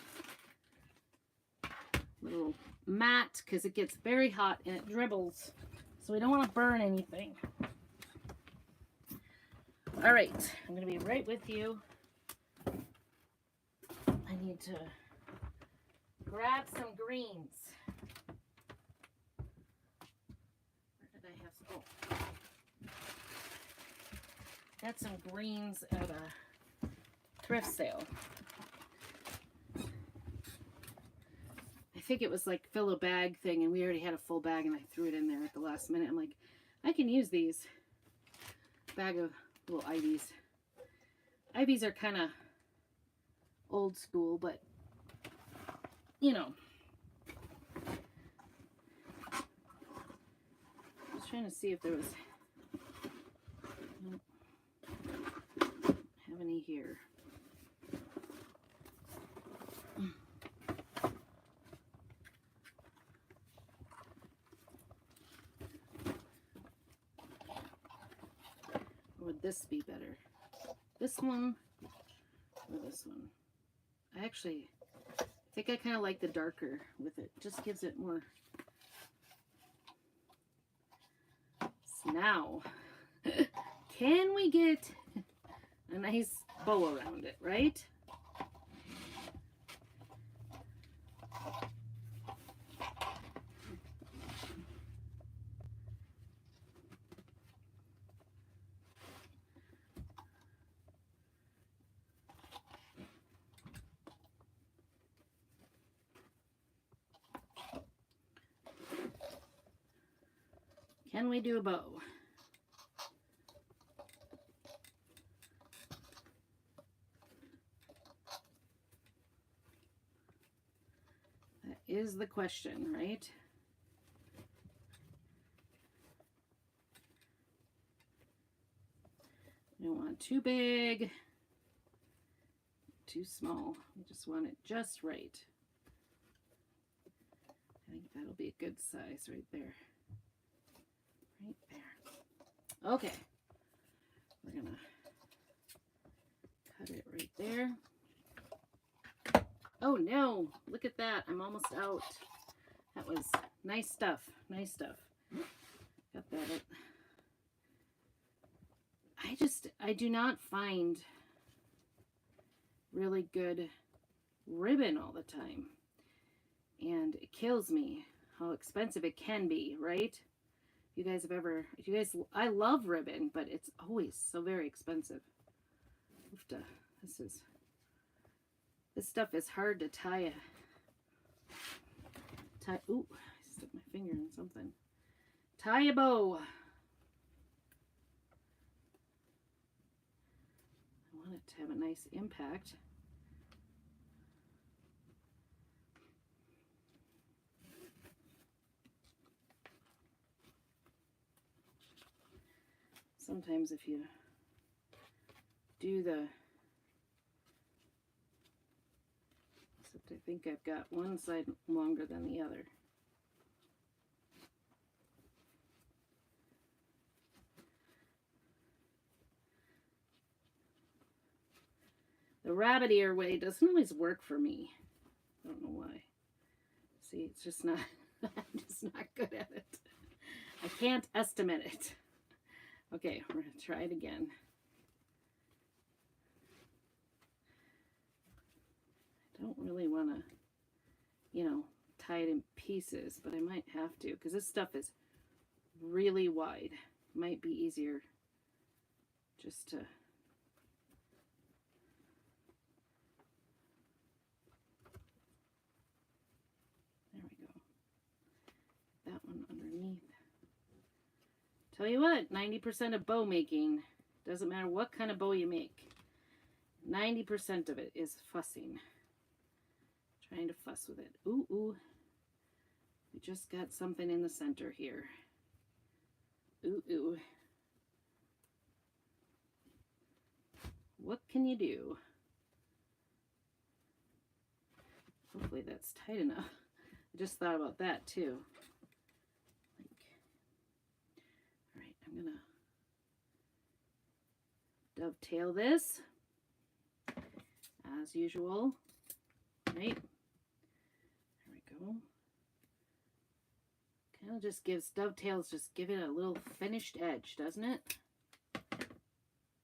Speaker 1: little mat because it gets very hot and it dribbles. So we don't want to burn anything. All right, I'm gonna be right with you. I need to grab some greens. Where did I have some? Oh. Got some greens at a thrift sale. I think it was like fill a bag thing, and we already had a full bag, and I threw it in there at the last minute. I'm like, I can use these. Bag of little ivies. Ivies are kind of old school, but you know. I was trying to see if there was, I don't have any here. this be better? This one or this one? I think I kind of like the darker with it. Just gives it more. So now, can we get a nice bow around it, right? Can we do a bow? That is the question, right? You don't want too big, too small. You just want it just right. I think that'll be a good size right there. Right there. Okay. We're gonna cut it right there. Oh no, look at that. I'm almost out. That was nice stuff. Nice stuff. Got that up. I do not find really good ribbon all the time. And it kills me how expensive it can be, right? You guys have ever, I love ribbon, but it's always so very expensive. This stuff is hard to tie. Ooh, I stuck my finger in something. Tie a bow. I want it to have a nice impact. Sometimes if you do except I think I've got one side longer than the other. The rabbit ear way doesn't always work for me. I don't know why. See, it's just not, I'm just not good at it. I can't estimate it. Okay, we're going to try it again. I don't really want to, tie it in pieces, but I might have to because this stuff is really wide. Might be easier just to... There we go. That one underneath. Tell you what, 90% of bow making, doesn't matter what kind of bow you make, 90% of it is fussing. Trying to fuss with it. Ooh, ooh. We just got something in the center here. Ooh, ooh. What can you do? Hopefully that's tight enough. I just thought about that too. All right, I'm gonna dovetail this as usual. Right, there we go. Kind of just gives dovetails, just give it a little finished edge, doesn't it?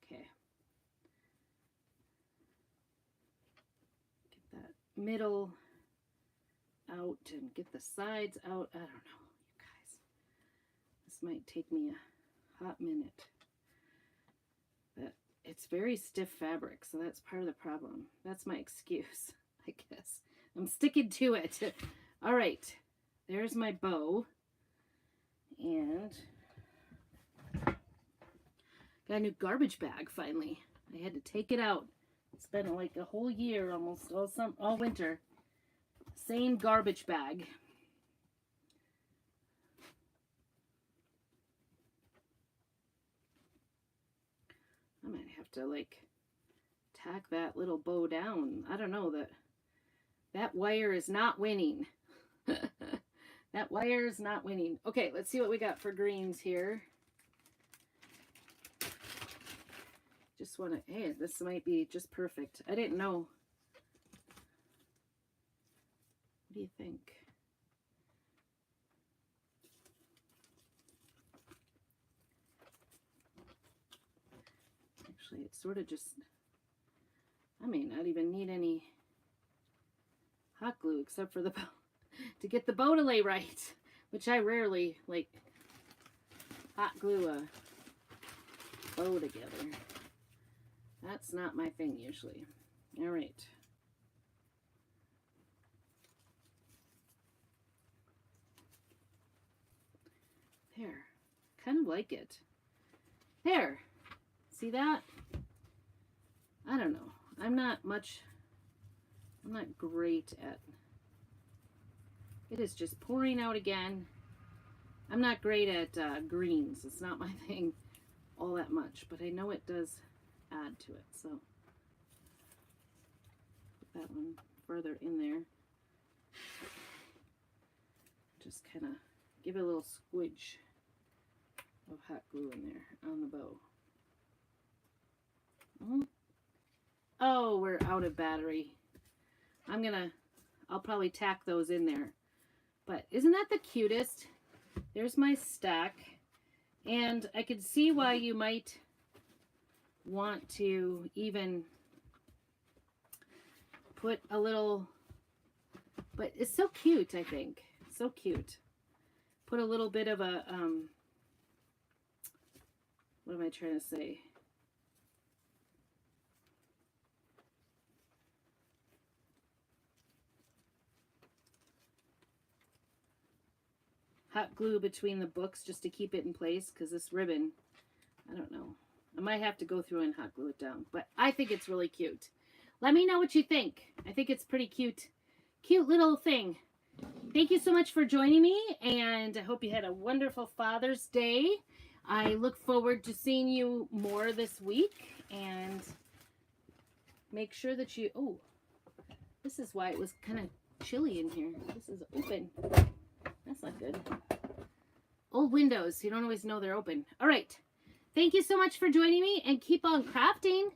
Speaker 1: Okay. Get that middle out and get the sides out. I don't know, you guys. This might take me a hot minute. But it's very stiff fabric, so that's part of the problem. That's my excuse, I guess. I'm sticking to it. All right, there's my bow. And got a new garbage bag finally. I had to take it out. It's been like a whole year, almost all winter. Same garbage bag. I might have to like tack that little bow down. I don't know, that wire is not winning. That wire is not winning. Okay, let's see what we got for greens here. Just want to, hey, this might be just perfect. I didn't know. What do you think? Actually, it's sort of just, I may not even need any hot glue except for the bow to get the bow to lay right, which I rarely like hot glue a bow together. That's not my thing usually. All right. There. Kind of like it. There. See that? I don't know. I'm not great at, it is just pouring out again. I'm not great at greens. It's not my thing all that much, but I know it does add to it. So put that one further in there. Just kind of give it a little squidge of hot glue in there on the bow. Oh, we're out of battery. I'll probably tack those in there. But isn't that the cutest? There's my stack. And I could see why you might want to even put a little, but it's so cute, I think. So cute. Put a little bit of a, what am I trying to say? Hot glue between the books just to keep it in place, because this ribbon, I don't know. I might have to go through and hot glue it down, but I think it's really cute. Let me know what you think. I think it's pretty cute. Cute little thing. Thank you so much for joining me, and I hope you had a wonderful Father's Day. I look forward to seeing you more this week, and make sure that you, oh, this is why it was kind of chilly in here. This is open. That's not good. Old windows. You don't always know they're open. All right. Thank you so much for joining me, and keep on crafting.